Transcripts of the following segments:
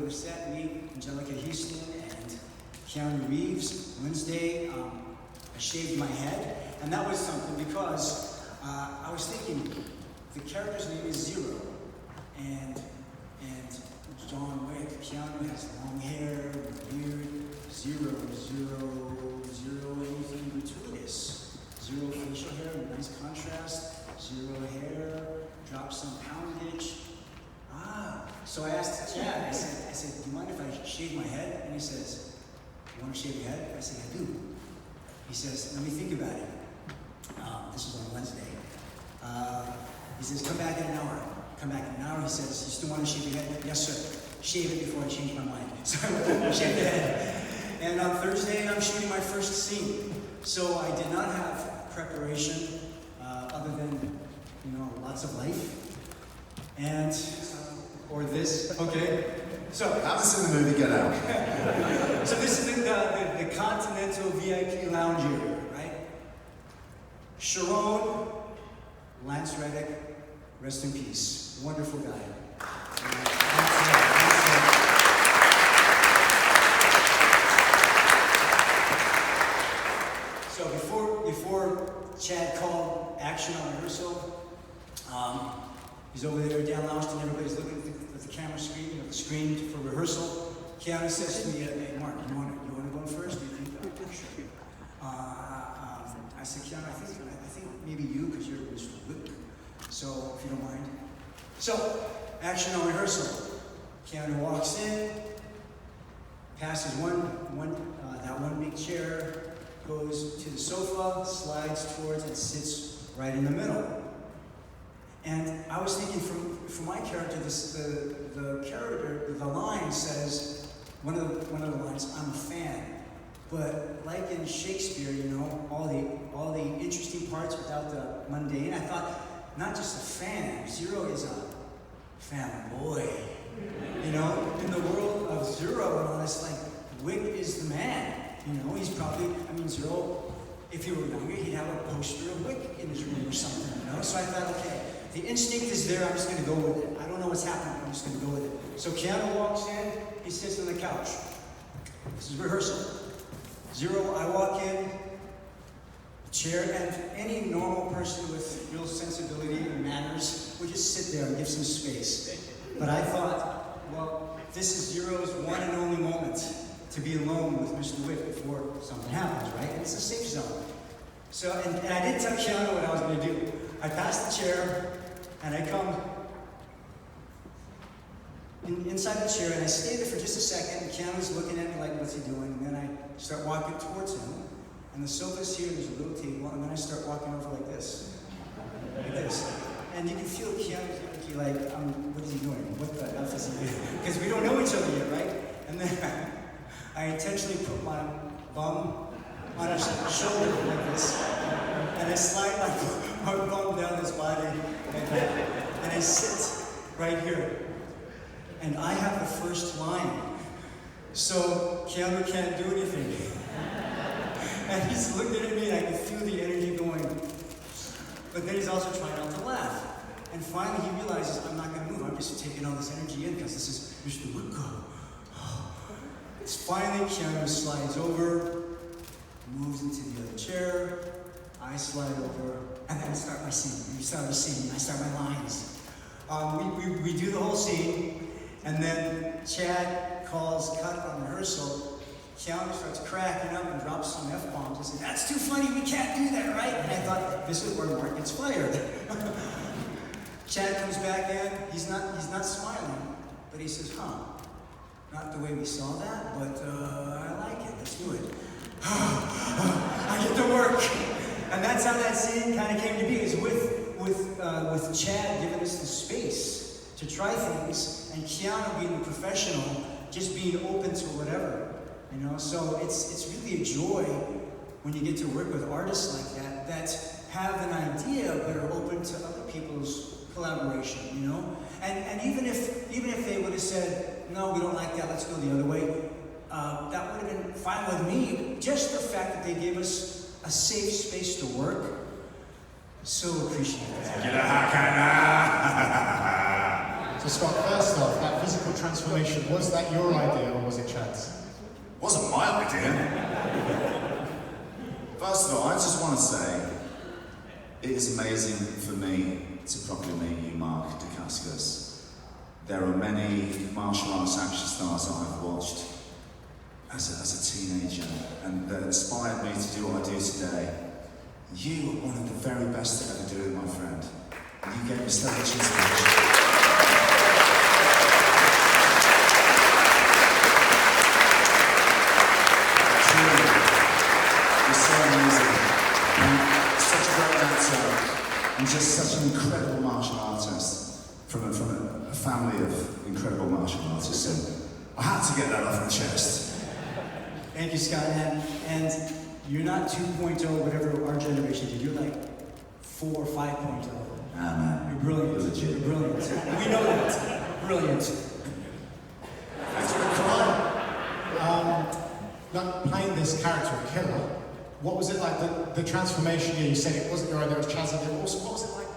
regular set, me, Angelica Houston, and Keanu Reeves. Wednesday, I shaved my head, and that was something because I was thinking the character's name is Zero, and John Wick, Keanu has long hair, beard, zero, anything gratuitous. Zero facial hair, nice contrast, zero hair, drop some poundage. So I asked Chad, I said, do you mind if I shave my head? And he says, you want to shave your head? I said, I do. He says, let me think about it. This was on Wednesday. He says, come back in an hour. Come back in an hour. He says, you still want to shave your head? Yes, sir. Shave it before I change my mind. So I went and shaved the head. And on Thursday, I'm shooting my first scene. So I did not have preparation other than, lots of life. And, or this, okay. So, how's this in the movie Get Out? So this is the Continental VIP Lounge area, right? Sharon, Lance Reddick, rest in peace. Wonderful guy. So before Chad called action on rehearsal, he's over there down Loungetown, everybody's looking at the camera screen, the screen for rehearsal. Keanu says to me, hey Mark, you want to go first? Do you think? Sure. I said, Keanu, I think maybe you, because you're Mr. Wick. So, if you don't mind. So, action on rehearsal. Keanu walks in, passes that one big chair, goes to the sofa, slides towards, and sits right in the middle. And I was thinking, for my character, the line says, one of the lines, I'm a fan. But like in Shakespeare, all the interesting parts without the mundane, I thought, not just a fan, Zero is a fanboy. In the world of Zero and all this, like, Wick is the man. He's probably, Zero, if he were younger, he'd have a poster of Wick in his room or something, So I thought, okay, the instinct is there, I'm just going to go with it. I don't know what's happening, I'm just going to go with it. So Keanu walks in, he sits on the couch. This is rehearsal. Zero, I walk in, chair, and any normal person with real sensibility and manners would just sit there and give some space. But I thought, well, this is Zero's one and only moment to be alone with Mr. Wick before something happens, right? And it's a safe zone. So, and I didn't tell Keanu what I was going to do. I pass the chair, and I come inside the chair, and I stay there for just a second, and Keanu's looking at me like, what's he doing? And then I start walking towards him, and the sofa's here, there's a little table, and then I start walking over like this. Like this. And you can feel Keanu's like, what is he doing? What the F is he doing? Because we don't know each other yet, right? And then I intentionally put my bum on his shoulder like this, and I slide my bum down his body, and I sit right here. And I have the first line, so Keanu can't do anything. And he's looking at me, and I can feel the energy going. But then he's also trying not to laugh. And finally he realizes, I'm not going to move, I'm just taking all this energy in, because this is Mr. Wick. It's finally Keanu slides over, moves into the other chair, I slide over, and then I start my scene. I start my lines. We do the whole scene. And then Chad calls cut on rehearsal. Keanu starts cracking up and drops some F-bombs and says, that's too funny, we can't do that, right? And I thought, this is where Mark gets fired. Chad comes back in, he's not smiling, but he says, not the way we saw that, but I like it, let's do it. I get to work. And that's how that scene kind of came to be, is with Chad giving us the space to try things, and Keanu being the professional, just being open to whatever, So it's really a joy when you get to work with artists like that have an idea but are open to other people's collaboration, And even if they would have said, no, we don't like that, let's go the other way, that would have been fine with me. Just the fact that they gave us a safe space to work, so appreciative. So Scott, first off, that physical transformation transformation, was that your idea or was it Chad's? Wasn't my idea. First of all, I just want to say, it is amazing for me to properly meet you, Mark Dacascos. There are many martial arts action stars that I've watched as a teenager, and that inspired me to do what I do today. You are one of the very best to ever do it, my friend. You gave me so much inspiration. And just such an incredible martial artist from a family of incredible martial artists. So I had to get that off my chest. Thank you, Scott. And you're not 2.0, whatever our generation did. You're like 4 or 5.0. Ah, man. You're brilliant. You're legit. You're brilliant. We know that. Brilliant. Thanks for the call. Like playing this character of Killer, what was it like, the transformation? You said it wasn't your idea, it was Chaz's idea. Also, what was it like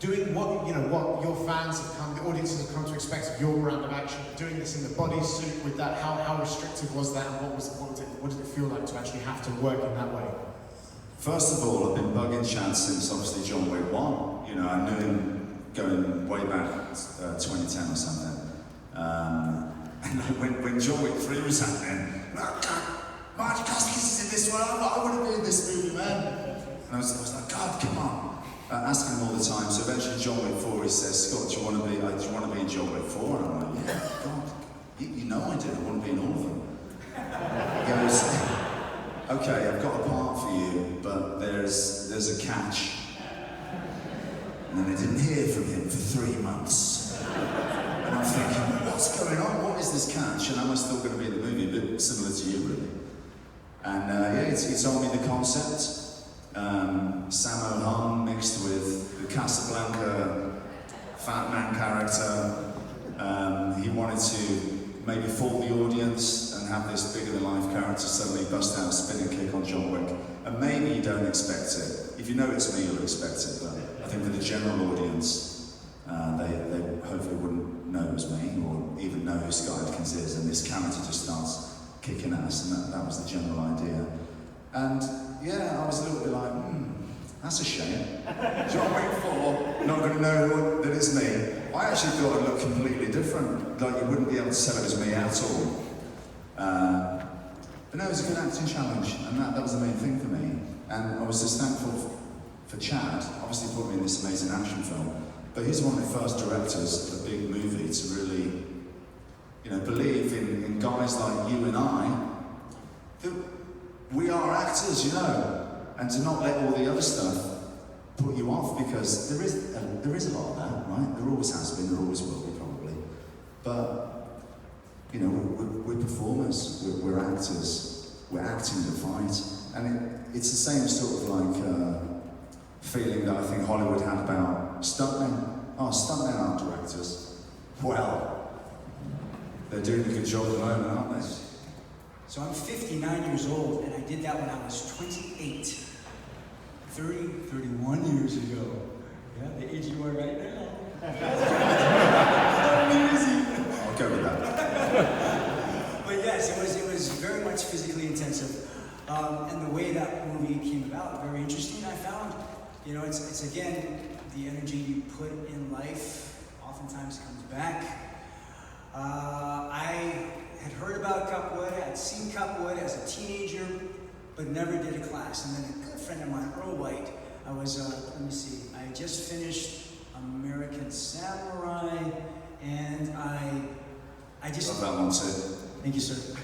doing what your fans have come, the audiences have come to expect of your brand of action, doing this in the bodysuit with that? How restrictive was that, and what did it feel like to actually have to work in that way? First of all, I've been bugging Chad since obviously John Wick 1. You know, I knew him going way back 2010 or something. And when John Wick 3 was happening, Mark Dacascos is in this one. I want to be in this movie, man. And I was like, God, come on. Asking him all the time. So eventually, John Wick 4, he says, Scott, do you want to be in John Wick 4? And I'm like, yeah, God, you know I do. I want to be in all of them. He goes, okay, I've got a part for you, but there's a catch. And then I didn't hear from him for 3 months. And I'm thinking, what's going on? What is this catch? And am I still going to be in the movie? A bit similar to you, really. And yeah, he told me the concept. Sammo Hung mixed with the Casablanca fat man character. He wanted to maybe fool the audience and have this bigger than life character suddenly bust out a spinning kick on John Wick. And maybe you don't expect it. If you know it's me, you'll expect it. But I think for the general audience, they hopefully wouldn't know it was me or even know who Scott Adkins is. And this character just starts kicking ass, and that was the general idea. And yeah, I was a little bit like, that's a shame. John Wick 4, not going to know that it's me. I actually thought I'd look completely different, like you wouldn't be able to tell it was me at all. But no, it was a good acting challenge, and that was the main thing for me. And I was just thankful for Chad, obviously put me in this amazing action film, but he's one of the first directors of a big movie to really, believe in guys like you and I, that we are actors, and to not let all the other stuff put you off, because there is a lot of that, right? There always has been, there always will be probably. But, we're performers, we're actors, we're acting the fight. And it's the same sort of like feeling that I think Hollywood had about stuntmen. Oh, stuntmen aren't directors. Well, they're doing a good job at the moment, aren't they? So I'm 59 years old, and I did that when I was 28. 31 years ago. Yeah, the age you are right now. I'll go with that. But yes, it was very much physically intensive. And the way that movie came about, very interesting. I found, it's again, the energy you put in life oftentimes comes back. I had heard about Cupwood, I'd seen Cupwood as a teenager, but never did a class. And then a good friend of mine, Earl White, I was, I had just finished American Samurai, and I just... Love that one too. Thank you, sir.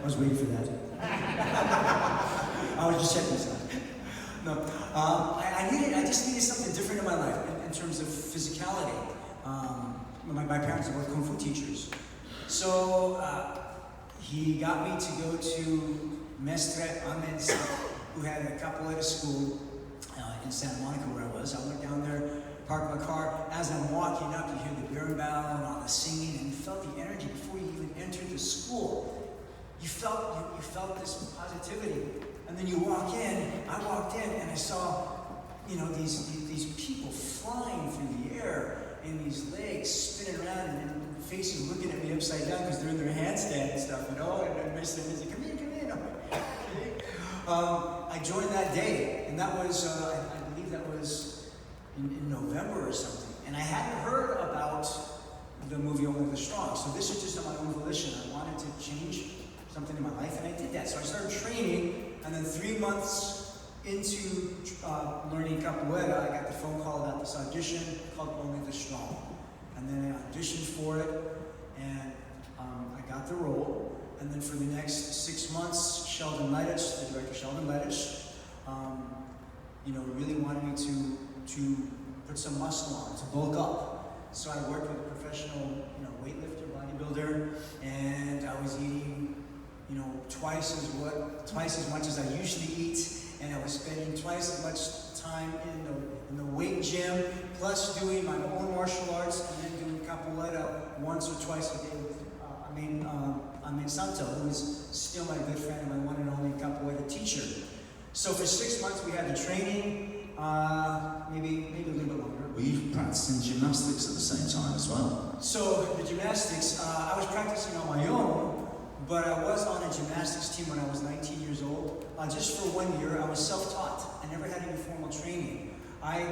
I was waiting for that. I was just checking this out. No, I just needed something different in my life in terms of physicality. My parents were both Kung Fu teachers. So he got me to go to Mestre Ahmed, who had a capoeira at school in Santa Monica where I was. I went down there, parked my car. As I'm walking up, you hear the berimbau and all the singing, and you felt the energy before you even entered the school. You felt this positivity. And then you walk in, I walked in and I saw, these people flying through the air and these legs spinning around and faces looking at me upside down because they're in their handstand and stuff, you know, and my son is like, come in. I'm like, okay. I joined that day, and that was, I believe that was in November or something. And I hadn't heard about the movie Only the Strong, so this was just on my own volition. I wanted to change something in my life, and I did that. So I started training, and then 3 months into learning capoeira, I got the phone call about this audition called Only the Strong. And then I auditioned for it, and I got the role. And then for the next 6 months, Sheldon Lettich, the director Sheldon Lettich, really wanted me to put some muscle on, to bulk up. So I worked with a professional, weightlifter, bodybuilder, and I was eating, twice as much as I usually eat, and I was spending twice as much time in the weight gym, plus doing my own martial arts, and then doing capoeira once or twice a day with Amin Santo, who is still my good friend and my one and only capoeira teacher. So for 6 months we had the training, maybe a little bit longer. Were you practicing gymnastics at the same time as well? So the gymnastics, I was practicing on my own, but I was on a gymnastics team when I was 19 years old. Just for 1 year, I was self-taught. I never had any formal training. I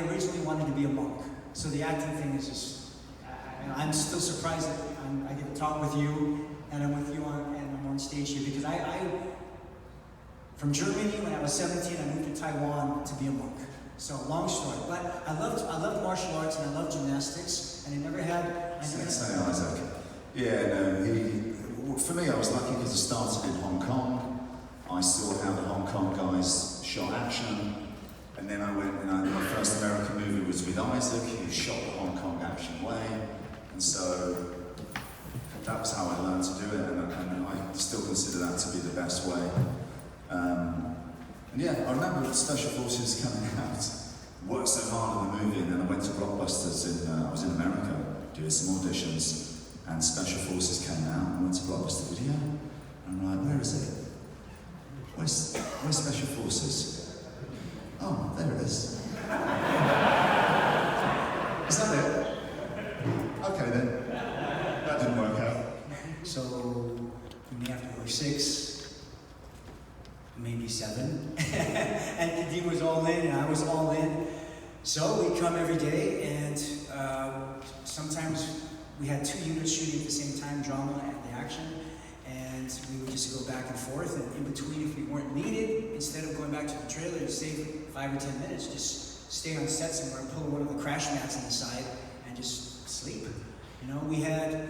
originally wanted to be a monk, so the acting thing is just, I'm still surprised that I get to talk with you, and I'm with you and I'm on stage here, because from Germany, when I was 17, I moved to Taiwan to be a monk. So long story, but I loved martial arts and I loved gymnastics, and I never had. Sensei Isaac. Yeah, no, for me, I was lucky because I started in Hong Kong. I saw how the Hong Kong guys shot action, and then I went, my first American movie was with Isaac, who shot the Hong Kong action way, and so that was how I learned to do it, and I still consider that to be the best way. And yeah, I remember Special Forces coming out, worked so hard on the movie, and then I went to Blockbusters I was in America doing some auditions, and Special Forces came out, and I went to Blockbuster Video, and I'm like, where is it? Where's Special Forces? Oh, there it is. Is that it? Okay then. That didn't work out. So, we may have to go 6, maybe 7. And Kadim was all in, and I was all in. So we come every day, and sometimes we had 2 units shooting at the same time, drama and the action, and we would just go back and forth, and in between, if we weren't needed, instead of going back to the trailer to save 5 or 10 minutes, just stay on set somewhere and pull one of the crash mats on the side and just sleep. We had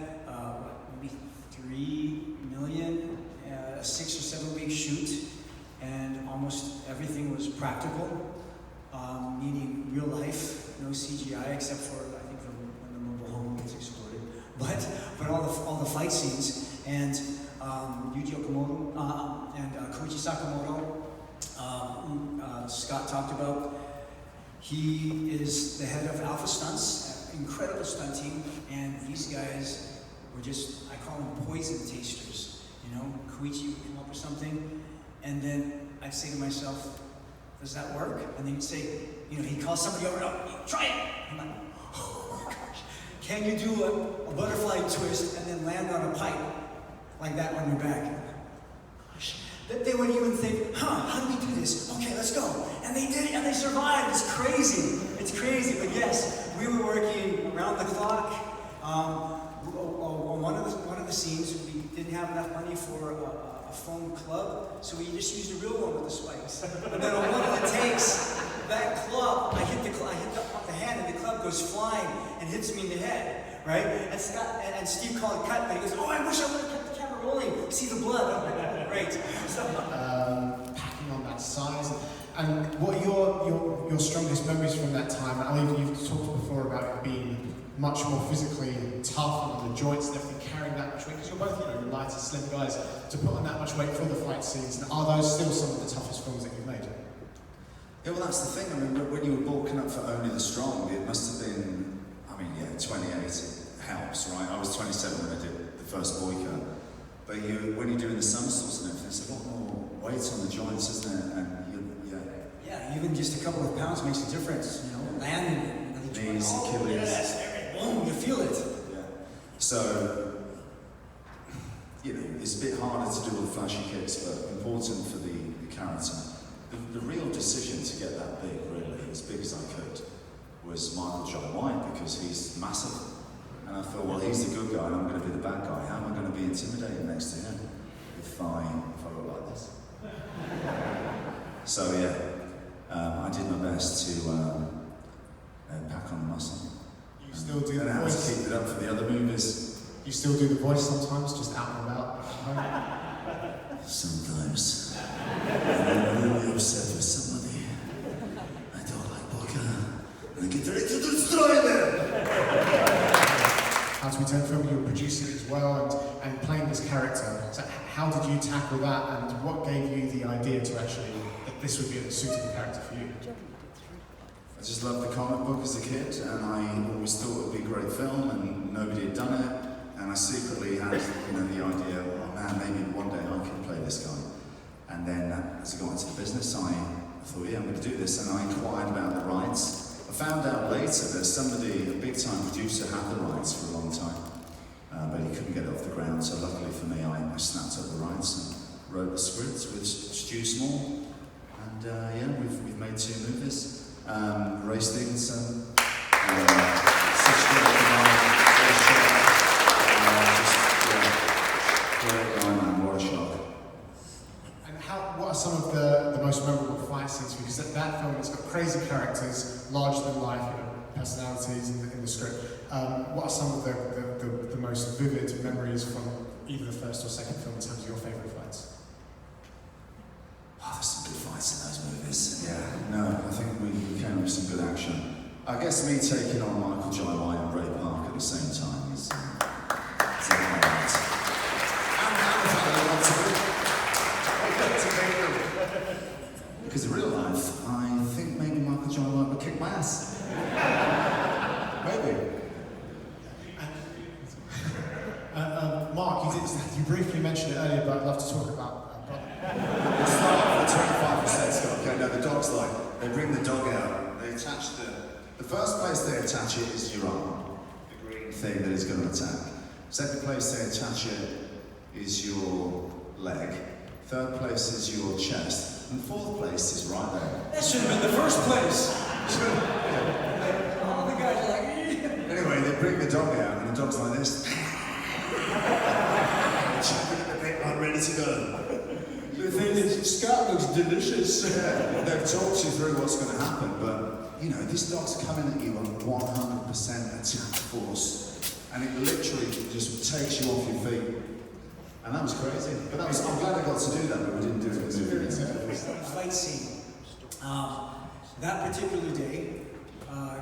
maybe 3 million, a 6 or 7 week shoot, and almost everything was practical, meaning real life, no CGI except for, I think, when the mobile home gets exploded. But all the fight scenes, and Yuji Okamoto and Koichi Sakamoto, who Scott talked about, he is the head of Alpha Stunts, incredible stunt team, and these guys were just, I call them poison tasters. Koichi would come up with something, and then I'd say to myself, does that work? And then he'd say, he'd call somebody over, no, try it! I'm like, oh my gosh. Can you do a butterfly twist and then land on a pipe like that on your back? Gosh. They wouldn't even think, how do we do this? Okay, let's go. And they did it, and they survived. It's crazy. It's crazy, but yes, we were working around the clock. On one of the scenes, we didn't have enough money for a foam club, so we just used a real one with the spikes. And then on one of the takes, that club, I hit the hand, and the club goes flying and hits me in the head, right? And Scott and Steve called it cut, but he goes, "Oh, I wish I would have kept the camera rolling. See the blood." I'm like, great. So, packing on that size. And what are your strongest memories from that time? I know you've talked before about it being much more physically tough on the joints and everything, carrying that much weight, because you're both, lighter, slim guys, to put on that much weight for the fight scenes. And are those still some of the toughest films that you've made? Yeah, well, that's the thing. When you were bulking up for Only the Strong, it must have been, 28 helps, right? I was 27 when I did the first Boyka. But when you're doing the somersaults and everything, it's a lot more weight on the joints, isn't it? And yeah, even just a couple of pounds makes a difference, landing it. Knees, Achilles. Yes, boom, So, it's a bit harder to do all the flashy kicks, but important for the character. The real decision to get that big, really, as big as I could, was Michael John White, because he's massive. And I thought, well, he's the good guy and I'm going to be the bad guy. How am I going to be intimidated next to him if I look like this? So I did my best to pack on the muscle. You still do the and how to voice? keep it up for the other movies. You still do the voice sometimes, just out and about? Sometimes. When I'm really upset with somebody, I don't like vodka, and I get ready to destroy them! How to Return film, you were producing it as well and playing this character. So how did you tackle that, and what gave you the idea to actually, that this would be a suitable character for you? I just loved the comic book as a kid, and I always thought it would be a great film, and nobody had done it. And I secretly had, the idea, oh man, maybe one day I could play this guy. And then as I got into the business, I thought, yeah, I'm going to do this, and I inquired about the rights. I found out later that somebody, a big-time producer, had the rights for a long time, but he couldn't get it off the ground. So luckily for me, I snapped up the rights and wrote the script with Stu Small. And we've made 2 movies. Ray Stevenson, great guy, man, what a shock. And what are some of the most memorable fight scenes? Because that film, it's got crazy characters, larger than life, personalities in the script. What are some of the most vivid memories from either the first or second film in terms of your favourite fights? Oh, there's some good fights in those movies. Yeah, no, I think we came with some good action. I guess me taking on Michael J. White and Ray Park at the same time is a highlight. Because in real life, I think maybe Michael J. White would kick my ass. Maybe. Mark, you briefly mentioned it earlier, but I'd love to talk about Let's start off with 25%, Scott. Okay, now the dog's like, they bring the dog out, they attach the first place they attach it is your arm, the green thing that it's going to attack. Second place they attach it is your leg. Third place is your chest. And fourth place is right there. That should have been the first place. All the guys are like, Anyway, they bring the dog out and the dog's like this. Chopping at the bit, like ready to go. The thing is, Scott looks delicious. Yeah, they've talked you through what's going to happen, but this dog's coming at you on 100% attack force, and it literally just takes you off your feet. And that was crazy. But I'm glad I got to do that, but we didn't do it. Fight scene. That particular day,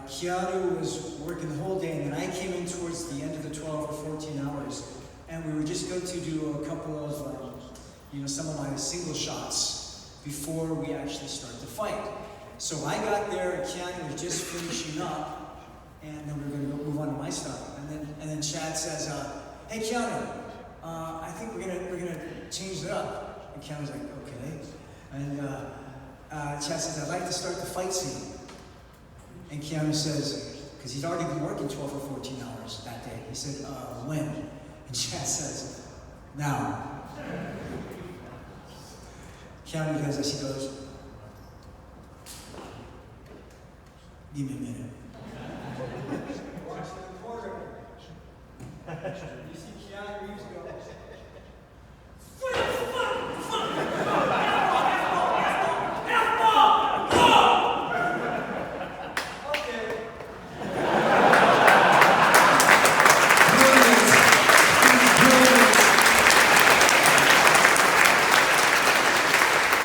Keanu was working the whole day, and then I came in towards the end of the 12 or 14 hours, and we were just going to do a couple of, some of my single shots before we actually start the fight. So I got there, and Keanu was just finishing up, and then we were going to move on to my stuff. And then Chad says, "Hey Keanu, I think we're gonna change it up." And Keanu's like, "Okay." And Chad says, "I'd like to start the fight scene." And Keanu says, because he'd already been working 12 or 14 hours that day, he said, "When?" And Chad says, "Now." Keanu does this, he goes, "Give me a minute."